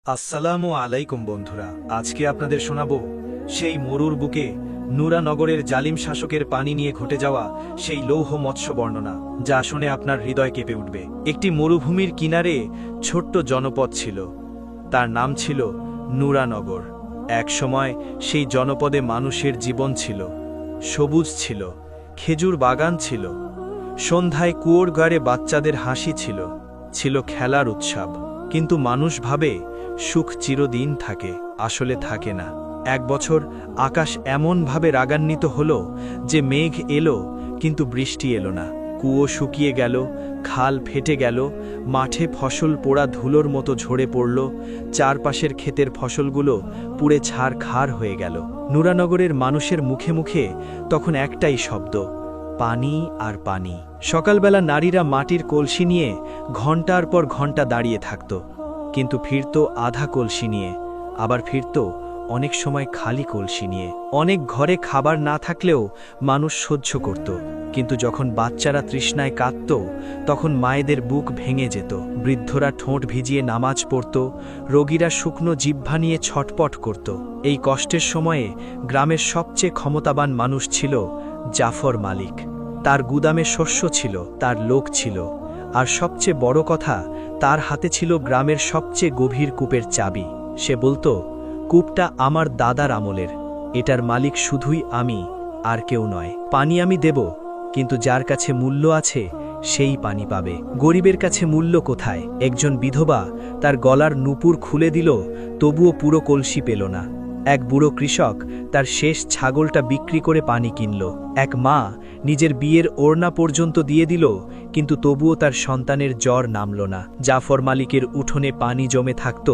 আসসালামু আলাইকুম বন্ধুরা, আজকে আপনাদের শোনাবো সেই মরুর বুকে নুরানগরের জালিম শাসকের পানি নিয়ে ঘটে যাওয়া সেই লৌহ মৎস্য বর্ণনা, যা শুনে আপনার হৃদয় কেঁপে উঠবে। একটি মরুভূমির কিনারে ছোট্ট জনপদ ছিল, তার নাম ছিল নুরানগর। এক সময় সেই জনপদে মানুষের জীবন ছিল, সবুজ ছিল, খেজুর বাগান ছিল, সন্ধ্যায় কুয়োর গাড়ে বাচ্চাদের হাসি ছিল, ছিল খেলার উৎসব। কিন্তু মানুষ ভাবে সুখ চিরদিন থাকে, আসলে থাকে না। এক বছর আকাশ এমনভাবে রাগান্বিত হলো যে মেঘ এলো কিন্তু বৃষ্টি এলো না। কুয়ো শুকিয়ে গেল, খাল ফেটে গেল, মাঠে ফসল পোড়া ধুলোর মতো ঝরে পড়ল, চারপাশের ক্ষেতের ফসলগুলো পুড়ে ছারখার হয়ে গেল। নুরানগরের মানুষের মুখে মুখে তখন একটাই শব্দ, পানি আর পানি। সকালবেলা নারীরা মাটির কলসি নিয়ে ঘণ্টার পর ঘণ্টা দাঁড়িয়ে থাকত, কিন্তু ফিরত আধা কলসি নিয়ে, আবার ফিরত অনেক সময় খালি কলসি নিয়ে। অনেক ঘরে খাবার না থাকলেও মানুষ সহ্য করত, কিন্তু যখন বাচ্চারা তৃষ্ণায় কাঁদত তখন মায়েদের বুক ভেঙে যেত। বৃদ্ধরা ঠোঁট ভিজিয়ে নামাজ পড়ত, রোগীরা শুকনো জিহ্বা নিয়ে ছটপট করত। এই কষ্টের সময়ে গ্রামের সবচেয়ে ক্ষমতাবান মানুষ ছিল জাফর মালিক। তার গুদামে শস্য ছিল, তার লোক ছিল, আর সবচেয়ে বড় কথা, তার হাতে ছিল গ্রামের সবচেয়ে গভীর কূপের চাবি। সে বলতো, কূপটা আমার দাদার আমলের, এটার মালিক শুধুই আমি, আর কেউ নয়। পানি আমি দেব, কিন্তু যার কাছে মূল্য আছে সেই পানি পাবে। গরিবের কাছে মূল্য কোথায়? একজন বিধবা তার গলার নুপুর খুলে দিল, তবুও পুরো কলসি পেল না। এক বুড়ো কৃষক তার শেষ ছাগলটা বিক্রি করে পানি কিনল। এক মা নিজের বিয়ের ওড়না পর্যন্ত দিয়ে দিল, কিন্তু তবুও তার সন্তানের জ্বর নামল না। জাফর মালিকের উঠোনে পানি জমে থাকত,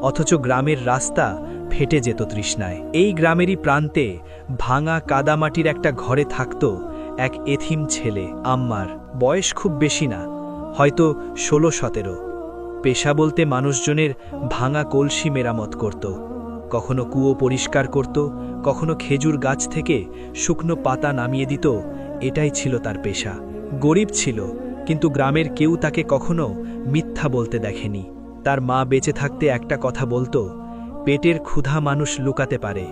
অথচ গ্রামের রাস্তা ফেটে যেত তৃষ্ণায়। এই গ্রামেরই প্রান্তে ভাঙা কাদামাটির একটা ঘরে থাকত এক এথিম ছেলে, আম্মার। বয়স খুব বেশি না, হয়তো 16-17। পেশা বলতে মানুষজনের ভাঙা কলসি মেরামত করত, কখনো কুয়ো পরিষ্কার করত, কখনো খেজুর গাছ থেকে শুকনো পাতা নামিয়ে দিত। এটাই ছিল তার পেশা। গরিব ছিল, কিন্তু গ্রামের কেউ তাকে কখনো মিথ্যা বলতে দেখেনি। তার মা বেঁচে থাকতে একটা কথা বলতো, পেটের ক্ষুধা মানুষ লুকাতে পারে,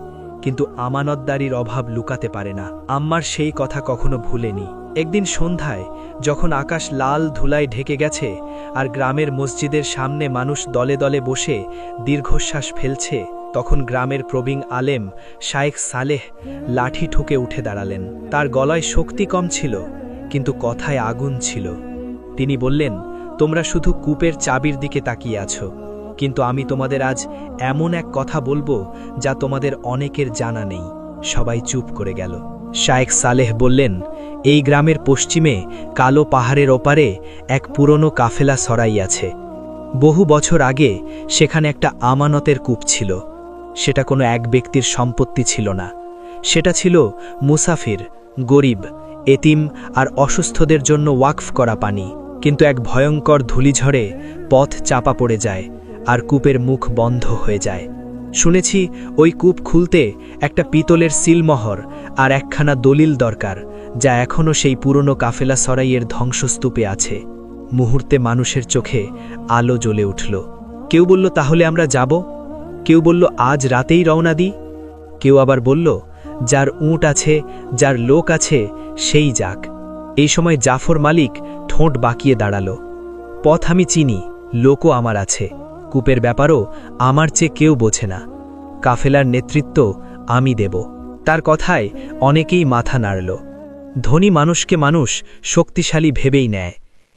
কিন্তু আমানতদারির অভাব লুকাতে পারে না। আম্মার সেই কথা কখনো ভুলেনি। একদিন সন্ধ্যায় যখন আকাশ লাল ধুলায় ঢেকে গেছে আর গ্রামের মসজিদের সামনে মানুষ দলে দলে বসে দীর্ঘশ্বাস ফেলছে, তখন গ্রামের প্রবীণ আলেম শায়েখ সালেহ লাঠি ঠুকে উঠে দাঁড়ালেন। তার গলায় শক্তি কম ছিল, কিন্তু কথায় আগুন ছিল। তিনি বললেন, তোমরা শুধু কূপের চাবির দিকে তাকিয়ে আছো, কিন্তু আমি তোমাদের আজ এমন এক কথা বলবো যা তোমাদের অনেকের জানা নেই। সবাই চুপ করে গেল। শায়েখ সালেহ বললেন, এই গ্রামের পশ্চিমে কালো পাহাড়ের ওপারে এক পুরনো কাফেলা সরাই আছে। বহু বছর আগে সেখানে একটা আমানতের কূপ ছিল। সেটা কোনো এক ব্যক্তির সম্পত্তি ছিল না, সেটা ছিল মুসাফির, গরিব, এতিম আর অসুস্থদের জন্য ওয়াকফ করা পানি। কিন্তু এক ভয়ঙ্কর ধূলিঝড়ে পথ চাপা পড়ে যায় আর কূপের মুখ বন্ধ হয়ে যায়। শুনেছি ওই কূপ খুলতে একটা পিতলের সিলমোহর আর একখানা দলিল দরকার, যা এখনও সেই পুরনো কাফেলা সরাইয়ের ধ্বংসস্তূপে আছে। মুহূর্তে মানুষের চোখে আলো জ্বলে উঠল। কেউ বলল, তাহলে আমরা যাব। কেউ বলল, আজ রাতেই রওনা দিই। কেউ আবার বলল, যার উট আছে, যার লোক আছে, সেই যাক। এই সময় জাফর মালিক ঠোঁট বাঁকিয়ে দাঁড়ালো। পথ আমি চিনি, লোকও আমার আছে, কূপের ব্যাপারও আমার চেয়ে কেউ বোঝে না। কাফেলার নেতৃত্ব আমি দেব। তার কথায় অনেকেই মাথা নাড়ল। ধনী মানুষকে মানুষ শক্তিশালী ভেবেই নেয়,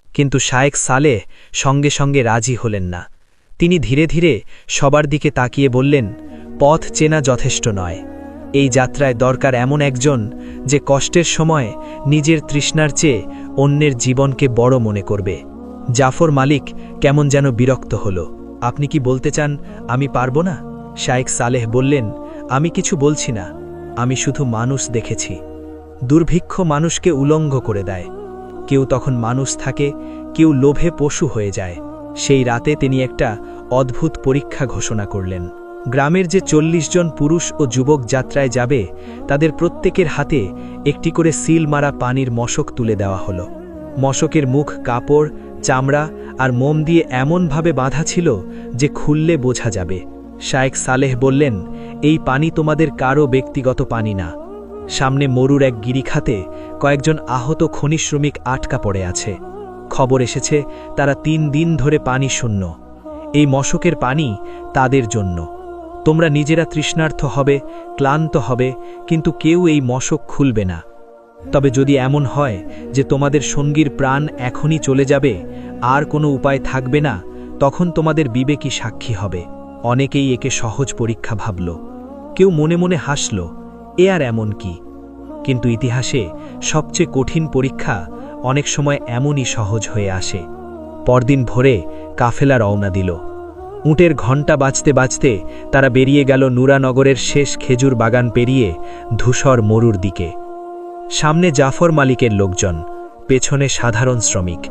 কিন্তু শায়েখ সালেহ সঙ্গে সঙ্গে রাজি হলেন না। তিনি ধীরে ধীরে সবার দিকে তাকিয়ে বললেন, পথ চেনা যথেষ্ট নয়, এই যাত্রায় দরকার এমন একজন যে কষ্টের সময় নিজের তৃষ্ণার চেয়ে অন্যের জীবনকে বড় মনে করবে। জাফর মালিক কেমন যেন বিরক্ত হল। আপনি কি বলতে চান আমি পারব না? শায়েখ সালেহ বললেন, আমি কিছু বলছি না, আমি শুধু মানুষ দেখেছি। দুর্ভিক্ষ মানুষকে উলঙ্গ করে দেয়। কেউ তখন মানুষ থাকে, কেউ লোভে পশু হয়ে যায়। সেই রাতে তিনি একটা অদ্ভুত পরীক্ষা ঘোষণা করলেন। গ্রামের যে 40 জন পুরুষ ও যুবক যাত্রায় যাবে, তাদের প্রত্যেকের হাতে একটি করে সিল মারা পানির মশক তুলে দেওয়া হলো। মশকের মুখ কাপড়, চামড়া আর মোম দিয়ে এমনভাবে বাঁধা ছিল যে খুললে বোঝা যাবে। শায়েখ সালেহ বললেন, এই পানি তোমাদের কারও ব্যক্তিগত পানি না। সামনে মরুর এক গিরিখাতে কয়েকজন আহত খনি শ্রমিক আটকা পড়ে আছে। খবর এসেছে তারা 3 দিন ধরে পানি শূন্য। এই মশকের পানি তাদের জন্য। তোমরা নিজেরা তৃষ্ণার্ত হবে, ক্লান্ত হবে, কিন্তু কেউ এই মশক খুলবে না। তবে যদি এমন হয় যে তোমাদের সঙ্গীর প্রাণ এখনই চলে যাবে, আর কোনো উপায় থাকবে না, তখন তোমাদের বিবেকই সাক্ষী হবে। অনেকেই একে সহজ পরীক্ষা ভাবল, কেউ মনে মনে হাসল, এ আর এমন কি। কিন্তু ইতিহাসে সবচেয়ে কঠিন পরীক্ষা অনেক সময় এমনই সহজ হয়ে আসে। পরদিন ভোরে কাফেলা রওনা দিল। উটের ঘণ্টা বাজতে বাজতে তারা বেরিয়ে গেল নুরানগরের শেষ খেজুর বাগান পেরিয়ে ধূসর মরুর দিকে। সামনে জাফর মালিকের লোকজন, পেছনে সাধারণ শ্রমিক,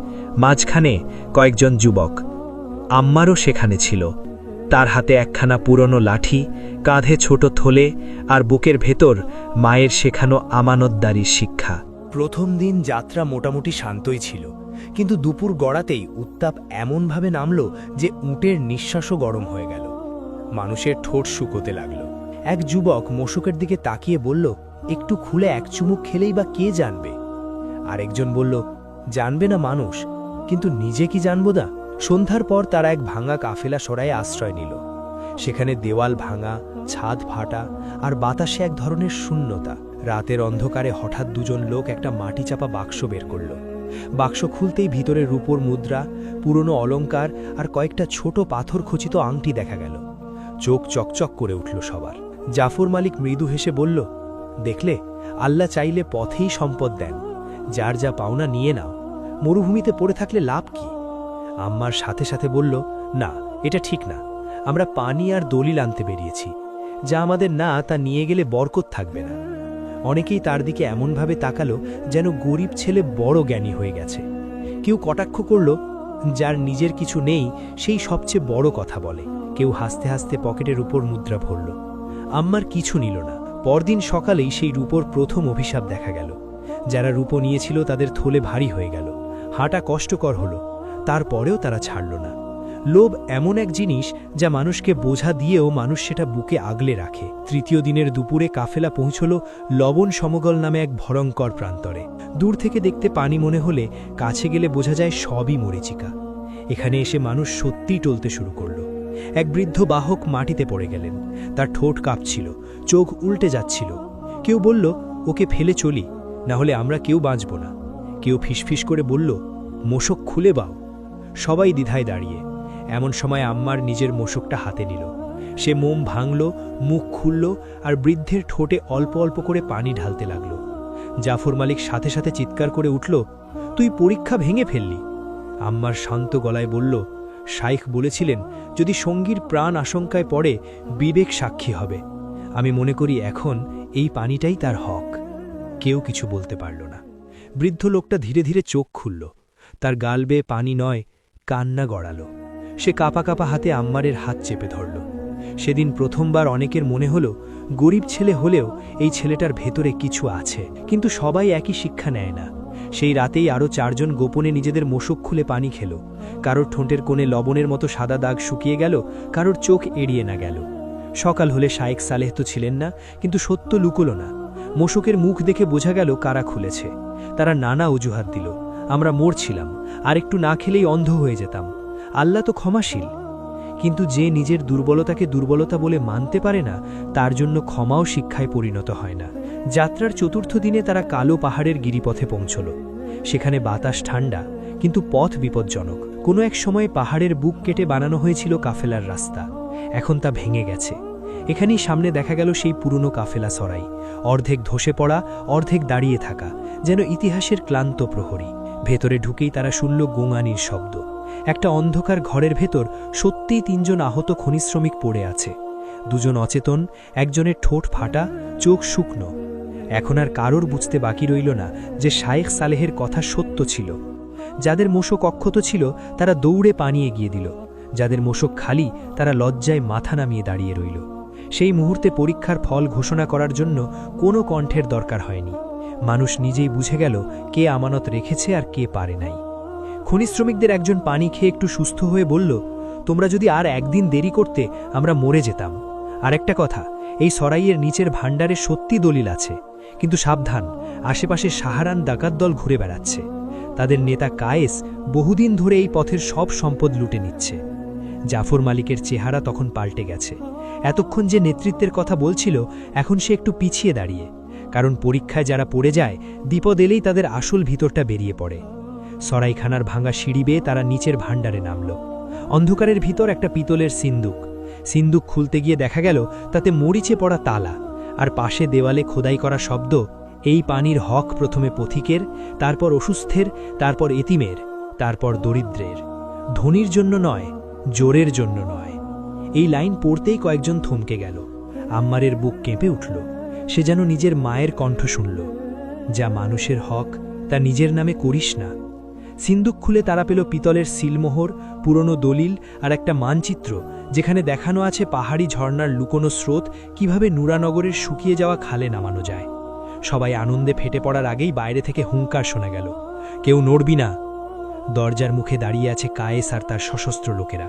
মাঝখানে কয়েকজন যুবক। আম্মারও সেখানে ছিল। তার হাতে একখানা পুরনো লাঠি, কাঁধে ছোট থলে, আর বুকের ভেতর মায়ের শেখানো আমানতদারির শিক্ষা। প্রথম দিন যাত্রা মোটামুটি শান্তই ছিল, কিন্তু দুপুর গড়াতেই উত্তাপ এমনভাবে নামল যে উটের নিঃশ্বাসও গরম হয়ে গেল। মানুষের ঠোঁট শুকোতে লাগল। এক যুবক মশকের দিকে তাকিয়ে বলল, একটু খুলে এক চুমুক খেলেই বা কে জানবে। আরেকজন বলল, জানবে না মানুষ, কিন্তু নিজে কি জানবো না। সন্ধ্যার পর তারা এক ভাঙা কাফেলা সরায়ে আশ্রয় নিল। সেখানে দেওয়াল ভাঙা, ছাদ ফাটা, আর বাতাসে এক ধরনের শূন্যতা। রাতের অন্ধকারে হঠাৎ দুজন লোক একটা মাটি চাপা বাক্স বের করল। বাক্স খুলতেই ভিতরে রূপোর মুদ্রা, পুরনো অলংকার আর কয়েকটা ছোট পাথর খচিত আংটি দেখা গেল। চোখ চকচক করে উঠল সবার। জাফর মালিক মৃদু হেসে বলল, দেখলে, আল্লাহ চাইলে পথেই সম্পদ দেন। যার যা পাওনা নিয়ে নাও, মরুভূমিতে পড়ে থাকলে লাভ কি। আম্মার সাথে সাথে বলল, না, এটা ঠিক না। আমরা পানি আর দলিল আনতে বেরিয়েছি। যা আমাদের না, তা নিয়ে গেলে বরকত থাকবে না। অনেকেই তার দিকে এমনভাবে তাকালো যেন গরিব ছেলে বড় জ্ঞানী হয়ে গেছে। কেউ কটাক্ষ করল, যার নিজের কিছু নেই সেই সবচেয়ে বড় কথা বলে। কেউ হাসতে হাসতে পকেটের উপর মুদ্রা ভরল। আম্মার কিছু নিল না। পরদিন সকালেই সেই রূপোর প্রথম অভিশাপ দেখা গেল। যারা রূপো নিয়েছিল তাদের থলে ভারী হয়ে গেল, হাঁটা কষ্টকর হলো। তারপরেও তারা ছাড়ল না। লোভ এমন এক জিনিস যা মানুষকে বোঝা দিয়েও মানুষ সেটা বুকে আগলে রাখে। তৃতীয় দিনের দুপুরে কাফেলা পৌঁছল লবণ সমগল নামে এক ভয়ঙ্কর প্রান্তরে। দূর থেকে দেখতে পানি মনে হলে কাছে গেলে বোঝা যায় সবই মরীচিকা। এখানে এসে মানুষ সত্যিই টলতে শুরু করল। এক বৃদ্ধ বাহক মাটিতে পড়ে গেলেন। তার ঠোঁট কাঁপছিল, চোখ উল্টে যাচ্ছিল। কেউ বলল, ওকে ফেলে চলি, না হলে আমরা কেউ বাঁচব না। কেউ ফিসফিস করে বলল, মোশক খুলে বাও। সবাই দ্বিধায় দাঁড়িয়ে। এমন সময় আম্মার নিজের মোশকটা হাতে নিল। সে মোম ভাঙল, মুখ খুলল, আর বৃদ্ধের ঠোঁটে অল্প অল্প করে পানি ঢালতে লাগল। জাফর মালিক সাথে সাথে চিৎকার করে উঠল, তুই পরীক্ষা ভেঙে ফেললি। আম্মার শান্ত গলায় বলল, শাইখ বলেছিলেন, যদি সঙ্গীর প্রাণ আশঙ্কায় পড়ে বিবেক সাক্ষী হবে। আমি মনে করি এখন এই পানিটাই তার হক। কেউ কিছু বলতে পারল না। বৃদ্ধ লোকটা ধীরে ধীরে চোখ খুলল। তার গাল বেয়ে পানি নয়, কান্না গড়ালো। সে কাঁপা কাঁপা হাতে আম্মারের হাত চেপে ধরল। সেদিন প্রথমবার অনেকের মনে হলো, গরিব ছেলে হলেও এই ছেলেটার ভেতরে কিছু আছে। কিন্তু সবাই একই শিক্ষা নেয় না। সেই রাতেই আরও 4 জন গোপনে নিজেদের মোশক খুলে পানি খেল। কারোর ঠোঁটের কোণে লবণের মতো সাদা দাগ শুকিয়ে গেল, কারোর চোখ এড়িয়ে না গেল। সকাল হলে শায়েখ সালেহ তো ছিলেন না, কিন্তু সত্য লুকোল না। মোশকের মুখ দেখে বোঝা গেল কারা খুলেছে। তারা নানা অজুহাত দিল, আমরা মরছিলাম, আর একটু না খেলেই অন্ধ হয়ে যেতাম। আল্লাহ তো ক্ষমাশীল। কিন্তু যে নিজের দুর্বলতাকে দুর্বলতা বলে মানতে পারে না, তার জন্য ক্ষমাও শিক্ষায় পরিণত হয় না। যাত্রার চতুর্থ দিনে তারা কালো পাহাড়ের গিরিপথে পৌঁছল। সেখানে বাতাস ঠান্ডা, কিন্তু পথ বিপজ্জনক। কোনো এক সময় পাহাড়ের বুক কেটে বানানো হয়েছিল কাফেলার রাস্তা। এখন তা ভেঙে গেছে। এখানেই সামনে দেখা গেল সেই পুরনো কাফেলা সরাই, অর্ধেক ধসে পড়া, অর্ধেক দাঁড়িয়ে থাকা, যেন ইতিহাসের ক্লান্ত প্রহরী। ভেতরে ঢুকেই তারা শুনল গোঙানির শব্দ। একটা অন্ধকার ঘরের ভেতর সত্যিই 3 জন আহত খনিশ্রমিক পড়ে আছে। 2 জন অচেতন, একজনের ঠোঁট ফাটা, চোখ শুকনো। এখন আর কারোর বুঝতে বাকি রইল না যে শায়েখ সালেহের কথা সত্য ছিল। যাদের মোশক অক্ষত ছিল তারা দৌড়ে পানি এগিয়ে দিল। যাদের মোশক খালি তারা লজ্জায় মাথা নামিয়ে দাঁড়িয়ে রইল। সেই মুহূর্তে পরীক্ষার ফল ঘোষণা করার জন্য কোনো কণ্ঠের দরকার হয়নি। মানুষ নিজেই বুঝে গেল কে আমানত রেখেছে আর কে পারে নাই। খনি শ্রমিকদের একজন পানি খেয়ে একটু সুস্থ হয়ে বলল, তোমরা যদি আর একদিন দেরি করতে আমরা মরে যেতাম। আরেকটা কথা, এই সরাইয়ের নিচের ভাণ্ডারে সত্যি দলিল আছে, কিন্তু সাবধান, আশেপাশে সাহারান ডাকাত দল ঘুরে বেড়াচ্ছে। তাদের নেতা কায়েস বহুদিন ধরে এই পথের সব সম্পদ লুটে নিচ্ছে। জাফর মালিকের চেহারা তখন পাল্টে গেছে। এতক্ষণ যে নেতৃত্বের কথা বলছিল, এখন সে একটু পিছিয়ে দাঁড়িয়ে, কারণ পরীক্ষায় যারা পড়ে যায় বিপদ এলেই তাদের আসল ভিতরটা বেরিয়ে পড়ে। সরাইখানার ভাঙা সিঁড়ি বেয়ে তারা নিচের ভাণ্ডারে নামল। অন্ধকারের ভিতর একটা পিতলের সিন্দুক খুলতে গিয়ে দেখা গেল তাতে মরিচে পড়া তালা, আর পাশে দেওয়ালে খোদাই করা শব্দ, এই পানির হক প্রথমে পথিকের, তারপর অসুস্থের, তারপর এতিমের, তারপর দরিদ্রের, ধনীর জন্য নয়, জোরের জন্য নয়। এই লাইন পড়তেই কয়েকজন থমকে গেল। আম্মারের বুক কেঁপে উঠল। সে যেন নিজের মায়ের কণ্ঠ শুনল, যা মানুষের হক তা নিজের নামে করিস না। সিন্দুক খুলে তারা পেল পিতলের সিলমোহর, পুরনো দলিল আর একটা মানচিত্র, যেখানে দেখানো আছে পাহাড়ি ঝর্ণার লুকোনো স্রোত কিভাবে নুরানগরের শুকিয়ে যাওয়া খালে নামানো যায়। সবাই আনন্দে ফেটে পড়ার আগেই বাইরে থেকে হুঙ্কার শোনা গেল, কেউ নড়বি না। দরজার মুখে দাঁড়িয়ে আছে কায়েস আর তার সশস্ত্র লোকেরা,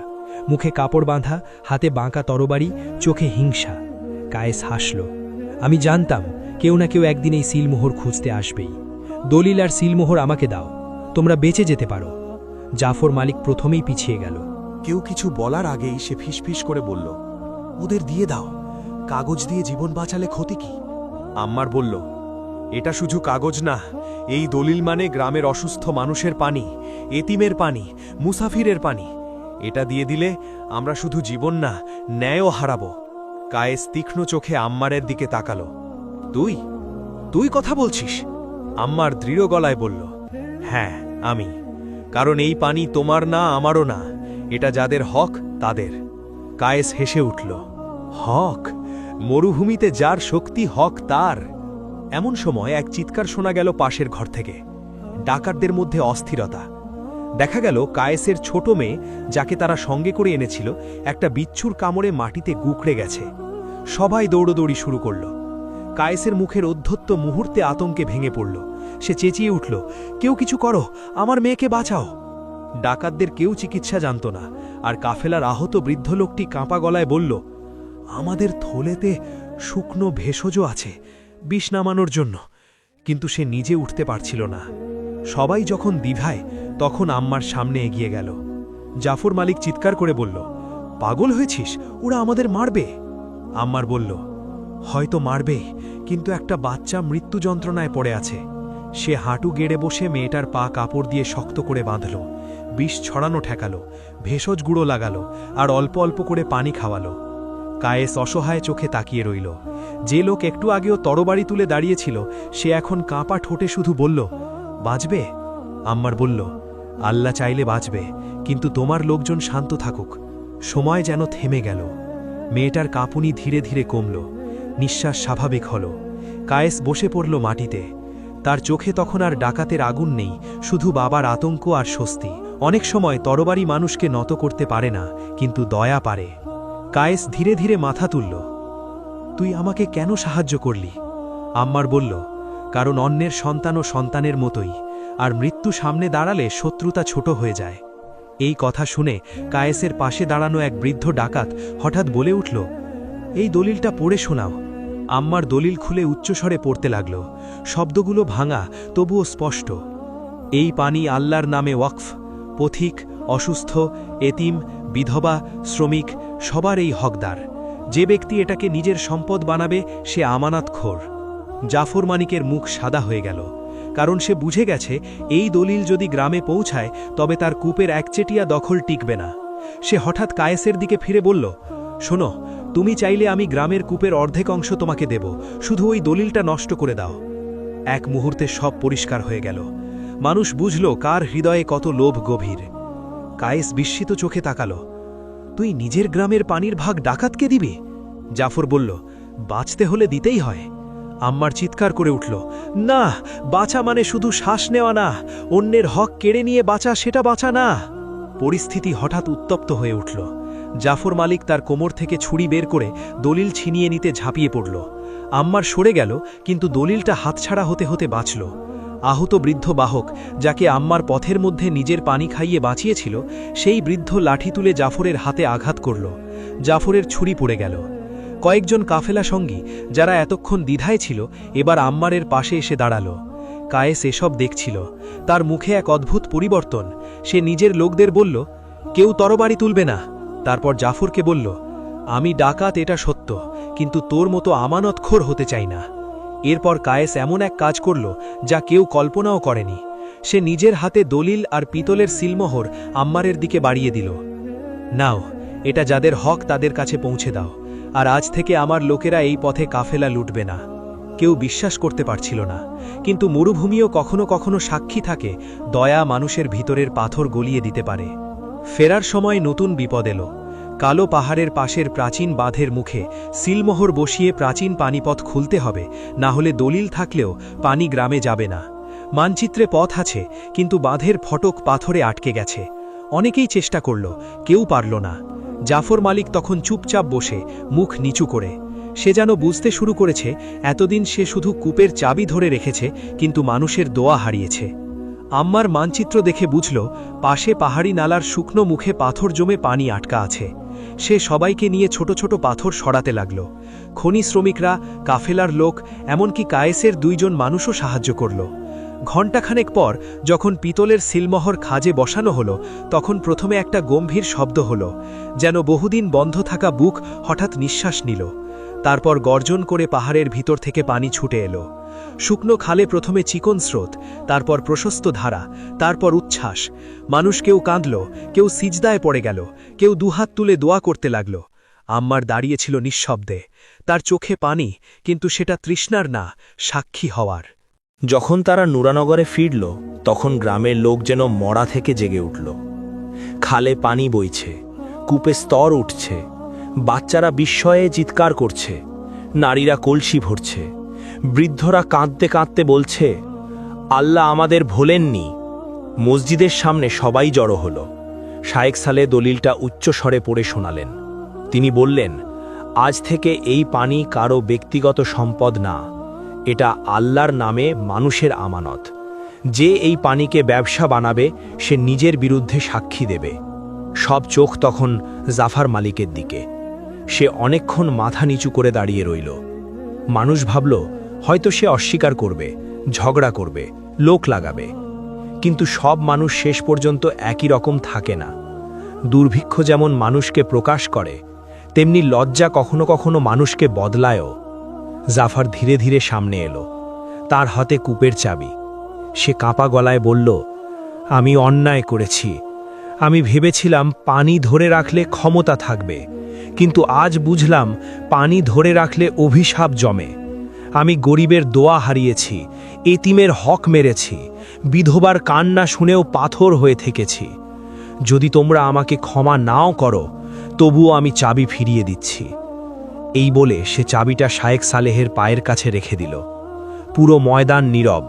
মুখে কাপড় বাঁধা, হাতে বাঁকা তরবারি, চোখে হিংসা। কায়েস হাসল, আমি জানতাম কেউ না কেউ একদিন এই সিলমোহর খুঁজতে আসবেই। দলিল আর সিলমোহর আমাকে দাও, তোমরা বেঁচে যেতে পারো। জাফর মালিক প্রথমেই পিছিয়ে গেল। কেউ কিছু বলার আগেই সে ফিসফিস করে বলল, ওদের দিয়ে দাও, কাগজ দিয়ে জীবন বাঁচালে ক্ষতি কি? আম্মার বলল, এটা শুধু কাগজ না, এই দলিল মানে গ্রামের অসুস্থ মানুষের পানি, এতিমের পানি, মুসাফিরের পানি। এটা দিয়ে দিলে আমরা শুধু জীবন না, ন্যায়ও হারাবো। কায়েস তীক্ষ্ণ চোখে আম্মারের দিকে তাকালো। তুই তুই কথা বলছিস? আম্মার দৃঢ় গলায় বলল, হ্যাঁ আমি, কারণ এই পানি তোমার না, আমারও না, এটা যাদের হক তাদের। কায়েস হেসে উঠল, হক? মরুভূমিতে যার শক্তি হক তার। এমন সময় এক চিৎকার শোনা গেল পাশের ঘর থেকে। ডাকাতদের মধ্যে অস্থিরতা। দেখা গেল কায়েসের ছোট মেয়ে, যাকে তারা সঙ্গে করে এনেছিল, একটা বিচ্ছুর কামড়ে মাটিতে গুকড়ে গেছে। সবাই দৌড়দৌড়ি শুরু করল। কায়েসের মুখের অধ্যত্ত মুহূর্তে আতঙ্কে ভেঙে পড়ল। সে চেঁচিয়ে উঠল, কেউ কিছু করো, আমার মেয়েকে বাঁচাও। ডাকাতদের কেউ চিকিৎসা জানত না, আর কাফেলার আহত বৃদ্ধ লোকটি কাঁপা গলায় বলল, আমাদের থলেতে শুকনো ভেষজ আছে, বিষ নামানোর জন্য। কিন্তু সে নিজে উঠতে পারছিল না। সবাই যখন দ্বিধায়, তখন আম্মার সামনে এগিয়ে গেল। জাফর মালিক চিৎকার করে বলল, পাগল হয়েছিস, ওরা আমাদের মারবে। আম্মার বলল, হয়তো মারবে, কিন্তু একটা বাচ্চা মৃত্যু যন্ত্রণায় পড়ে আছে। সে হাঁটু গেড়ে বসে মেয়েটার পা কাপড় দিয়ে শক্ত করে বাঁধল, বিষ ছড়ানো ঠেকালো, ভেষজ গুঁড়ো লাগালো, আর অল্প অল্প করে পানি খাওয়ালো। কায়েস অসহায় চোখে তাকিয়ে রইল। যে লোক একটু আগেও তরবারি তুলে দাঁড়িয়েছিল, সে এখন কাঁপা ঠোঁটে শুধু বলল, বাঁচবে? আম্মার বলল, আল্লাহ চাইলে বাঁচবে, কিন্তু তোমার লোকজন শান্ত থাকুক। সময় যেন থেমে গেল। মেয়েটার কাঁপুনি ধীরে ধীরে কমল, নিঃশ্বাস স্বাভাবিক হল। কায়েস বসে পড়ল মাটিতে। তার চোখে তখন আর ডাকাতের আগুন নেই, শুধু বাবার আতঙ্ক আর স্বস্তি। অনেক সময় তরবারি মানুষকে নত করতে পারে না, কিন্তু দয়া পারে। কায়েস ধীরে ধীরে মাথা তুলল। তুই আমাকে কেন সাহায্য করলি? আম্মার বলল, কারণ অন্যের সন্তানও সন্তানের মতোই, আর মৃত্যু সামনে দাঁড়ালে শত্রুতা ছোট হয়ে যায়। এই কথা শুনে কায়েসের পাশে দাঁড়ানো এক বৃদ্ধ ডাকাত হঠাৎ বলে উঠল, এই দলিলটা পড়ে শোনাও। আম্মার দলিল খুলে উচ্চস্বরে পড়তে লাগল। শব্দগুলো ভাঙা, তবুও স্পষ্ট। এই পানি আল্লাহর নামে ওয়াকফ, পথিক, অসুস্থ, এতিম, বিধবা, শ্রমিক সবার এই হকদার। যে ব্যক্তি এটাকে নিজের সম্পদ বানাবে সে আমানাতখোর। জাফর মানিকের মুখ সাদা হয়ে গেল, কারণ সে বুঝে গেছে এই দলিল যদি গ্রামে পৌঁছায় তবে তার কূপের একচেটিয়া দখল টিকবে না। সে হঠাৎ কায়েসের দিকে ফিরে বলল, শোনো, তুমি চাইলে আমি গ্রামের কূপের অর্ধেক অংশ তোমাকে দেব, শুধু ওই দলিলটা নষ্ট করে দাও। এক মুহূর্তে সব পরিষ্কার হয়ে গেল। মানুষ বুঝল কার হৃদয়ে কত লোভ গভীর। কায়েস বিস্মিত চোখে তাকালো, তুই নিজের গ্রামের পানির ভাগ ডাকাতকে দিবি? জাফর বলল, বাঁচতে হলে দিতেই হয়। আম্মার চিৎকার করে উঠল, না, বাঁচা মানে শুধু শ্বাস নেওয়া না, অন্যের হক কেড়ে নিয়ে বাঁচা সেটা বাঁচা না। পরিস্থিতি হঠাৎ উত্তপ্ত হয়ে উঠল। জাফর মালিক তার কোমর থেকে ছুরি বের করে দলিল ছিনিয়ে নিতে ঝাঁপিয়ে পড়ল। আম্মার সরে গেল, কিন্তু দলিলটা হাতছাড়া হতে হতে বাঁচল। আহত বৃদ্ধ বাহক যাকে আম্মার পথের মধ্যে নিজের পানি খাইয়ে বাঁচিয়েছিল সেই বৃদ্ধ লাঠি তুলে জাফরের হাতে আঘাত করল। জাফরের ছুরি পড়ে গেল। কয়েকজন কাফেলা সঙ্গী যারা এতক্ষণ দ্বিধায় ছিল এবার আম্মারের পাশে এসে দাঁড়াল। কায়েস এসব দেখছিল। তার মুখে এক অদ্ভুত পরিবর্তন। সে নিজের লোকদের বলল, কেউ তরবারি তুলবে না। তারপর জাফরকে বলল, আমি ডাকাত এটা সত্য, কিন্তু তোর মতো আমানতখোর হতে চাই না। এরপর কায়েস এমন এক কাজ করল যা কেউ কল্পনাও করেনি। সে নিজের হাতে দলিল আর পিতলের সিলমোহর আম্মারের দিকে বাড়িয়ে দিল। নাও, এটা যাদের হক তাদের কাছে পৌঁছে দাও, আর আজ থেকে আমার লোকেরা এই পথে কাফেলা লুটবে না। কেউ বিশ্বাস করতে পারছিল না, কিন্তু মরুভূমিও কখনো কখনো সাক্ষী থাকে, দয়া মানুষের ভিতরের পাথর গলিয়ে দিতে পারে। ফেরার সময় নতুন বিপদ এলো। কালো পাহাড়ের পাশের প্রাচীন বাঁধের মুখে সিলমোহর বসিয়ে প্রাচীন পানিপথ খুলতে হবে, না হলে দলিল থাকলেও পানি গ্রামে যাবে না। মানচিত্রে পথ আছে, কিন্তু বাঁধের ফটক পাথরে আটকে গেছে। অনেকেই চেষ্টা করল, কেউ পারল না। জাফর মালিক তখন চুপচাপ বসে, মুখ নিচু করে। সে যেন বুঝতে শুরু করেছে এতদিন সে শুধু কূপের চাবি ধরে রেখেছে, কিন্তু মানুষের দোয়া হারিয়েছে। আম্মার মানচিত্র দেখে বুঝল পাশে পাহাড়ি নালার শুকনো মুখে পাথর জমে পানি আটকা আছে। সে সবাইকে নিয়ে ছোট ছোট পাথর সরাতে লাগল। খনি শ্রমিকরা, কাফেলার লোক, এমনকি কায়েসের 2 জন মানুষও সাহায্য করল। ঘণ্টাখানেক পর যখন পিতলের সিলমোহর খাজে বসানো হলো, তখন প্রথমে একটা গম্ভীর শব্দ হলো, যেন বহুদিন বন্ধ থাকা বুক হঠাৎ নিঃশ্বাস নিল। তারপর গর্জন করে পাহাড়ের ভিতর থেকে পানি ছুটে এলো। শুকনো খালে প্রথমে চিকন স্রোত, তারপর প্রশস্ত ধারা, তারপর উচ্ছ্বাস। মানুষ কেউ কাঁদল, কেউ সিজদায় পড়ে গেল, কেউ দুহাত তুলে দোয়া করতে লাগল। আম্মার দাঁড়িয়েছিল নিঃশব্দে। তার চোখে পানি, কিন্তু সেটা তৃষ্ণার না, সাক্ষী হওয়ার। যখন তারা নুরানগরে ফিরল, তখন গ্রামের লোক যেন মরা থেকে জেগে উঠল। খালে পানি বইছে, কূপে স্তর উঠছে, বাচ্চারা বিস্ময়ে চিৎকার করছে, নারীরা কলসি ভরছে, বৃদ্ধরা কাঁদতে কাঁদতে বলছে, আল্লাহ আমাদের ভোলেননি। মসজিদের সামনে সবাই জড়ো হল। শায়েখ সালে দলিলটা উচ্চস্বরে পড়ে শোনালেন। তিনি বললেন, আজ থেকে এই পানি কারো ব্যক্তিগত সম্পদ না, এটা আল্লাহর নামে মানুষের আমানত। যে এই পানিকে ব্যবসা বানাবে সে নিজের বিরুদ্ধে সাক্ষী দেবে। সব চোখ তখন জাফর মালিকের দিকে। সে অনেকক্ষণ মাথা নিচু করে দাঁড়িয়ে রইল। মানুষ ভাবল হয়তো সে অস্বীকার করবে, ঝগড়া করবে, লোক লাগাবে। কিন্তু সব মানুষ শেষ পর্যন্ত একই রকম থাকে না। দুর্ভিক্ষ যেমন মানুষকে প্রকাশ করে, তেমনি লজ্জা কখনো কখনো মানুষকে বদলায়ও। জাফর ধীরে ধীরে সামনে এলো। তার হাতে কূপের চাবি। সে কাঁপা গলায় বলল, আমি অন্যায় করেছি। আমি ভেবেছিলাম পানি ধরে রাখলে ক্ষমতা থাকবে, কিন্তু আজ বুঝলাম পানি ধরে রাখলে অভিশাপ জমে। আমি গরিবের দোয়া হারিয়েছি, এতিমের হক মেরেছি, বিধবার কান্না শুনেও পাথর হয়ে থেকেছি। যদি তোমরা আমাকে ক্ষমা নাও করো, তবুও আমি চাবি ফিরিয়ে দিচ্ছি। এই বলে সে চাবিটা শায়েখ সালেহের পায়ের কাছে রেখে দিল। পুরো ময়দান নীরব।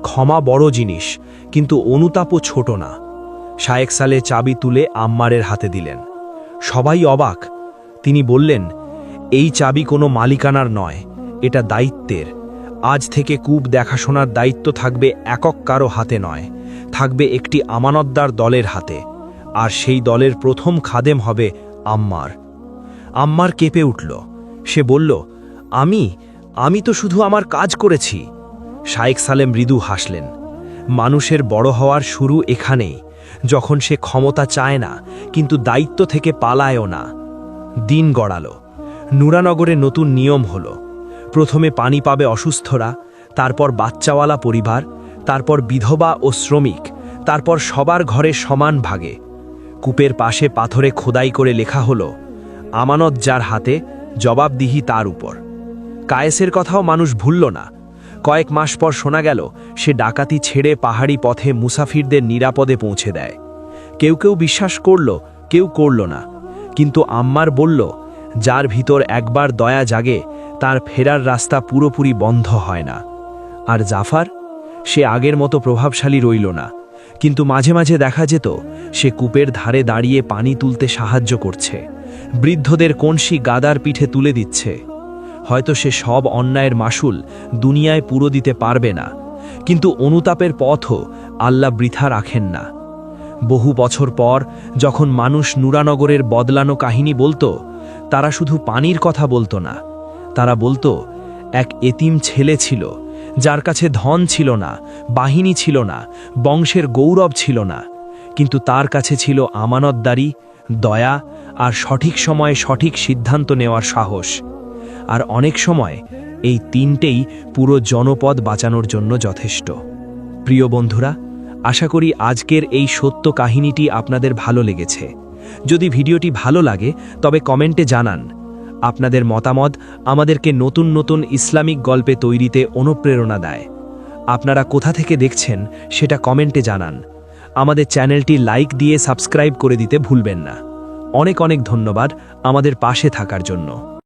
ক্ষমা বড় জিনিস, কিন্তু অনুতাপও ছোট না। শায়েখ সালেহ চাবি তুলে আম্মারের হাতে দিলেন। সবাই অবাক। তিনি বললেন, এই চাবি কোনো মালিকানার নয়, এটা দায়িত্বের। আজ থেকে কূপ দেখাশোনার দায়িত্ব থাকবে একক কারো হাতে নয়, থাকবে একটি আমানতদার দলের হাতে। আর সেই দলের প্রথম খাদেম হবে আম্মার। আম্মার কেঁপে উঠল। সে বলল, আমি তো শুধু আমার কাজ করেছি। শায়েখ সালেহ মৃদু হাসলেন। মানুষের বড় হওয়ার শুরু এখানেই, যখন সে ক্ষমতা চায় না, কিন্তু দায়িত্ব থেকে পালায়ও না। দিন গড়ালো। নুরানগরে নতুন নিয়ম হলো। প্রথমে পানি পাবে অসুস্থরা, তারপর বাচ্চাওয়ালা পরিবার, তারপর বিধবা ও শ্রমিক, তারপর সবার ঘরে সমান ভাগে। কূপের পাশে পাথরে খোদাই করে লেখা হলো, আমানত যার হাতে, জবাবদিহি তার উপর। কায়েসের কথাও মানুষ ভুলল না। কয়েক মাস পর শোনা গেল সে ডাকাতি ছেড়ে পাহাড়ি পথে মুসাফিরদের নিরাপদে পৌঁছে দেয়। কেউ কেউ বিশ্বাস করল, কেউ করল না। কিন্তু আম্মার বলল, যার ভিতর একবার দয়া জাগে তার ফেরার রাস্তা পুরোপুরি বন্ধ হয় না। আর জাফর, সে আগের মতো প্রভাবশালী রইল না, কিন্তু মাঝে মাঝে দেখা যেত সে কূপের ধারে দাঁড়িয়ে পানি তুলতে সাহায্য করছে, বৃদ্ধদের কনসি গাদার পিঠে তুলে দিচ্ছে। হয়তো সে সব অন্যায়ের মাসুল দুনিয়ায় পুরো দিতে পারবে না, কিন্তু অনুতাপের পথও আল্লাহ বৃথা রাখেন না। বহু বছর পর যখন মানুষ নুরানগরের বদলানো কাহিনী বলতো, তারা শুধু পানির কথা বলতো না, তারা বলতো এক এতিম ছেলে ছিল যার কাছে ধন ছিল না, বাহিনী ছিল না, বংশের গৌরব ছিল না, কিন্তু তার কাছে ছিল আমানতদারি, দয়া আর সঠিক সময়ে সঠিক সিদ্ধান্ত নেওয়ার সাহস। আর অনেক সময় এই তিনটেই পুরো জনপদ বাঁচানোর জন্য যথেষ্ট। প্রিয় বন্ধুরা, আশা করি আজকের এই সত্য কাহিনীটি আপনাদের ভালো লেগেছে। যদি ভিডিওটি ভালো লাগে তবে কমেন্টে জানান। আপনাদের মতামত আমাদেরকে নতুন নতুন ইসলামিক গল্পে তৈরিতে অনুপ্রেরণা দেয়। আপনারা কোথা থেকে দেখছেন সেটা কমেন্টে জানান। আমাদের চ্যানেলটি লাইক দিয়ে সাবস্ক্রাইব করে দিতে ভুলবেন না। অনেক অনেক ধন্যবাদ আমাদের পাশে থাকার জন্য।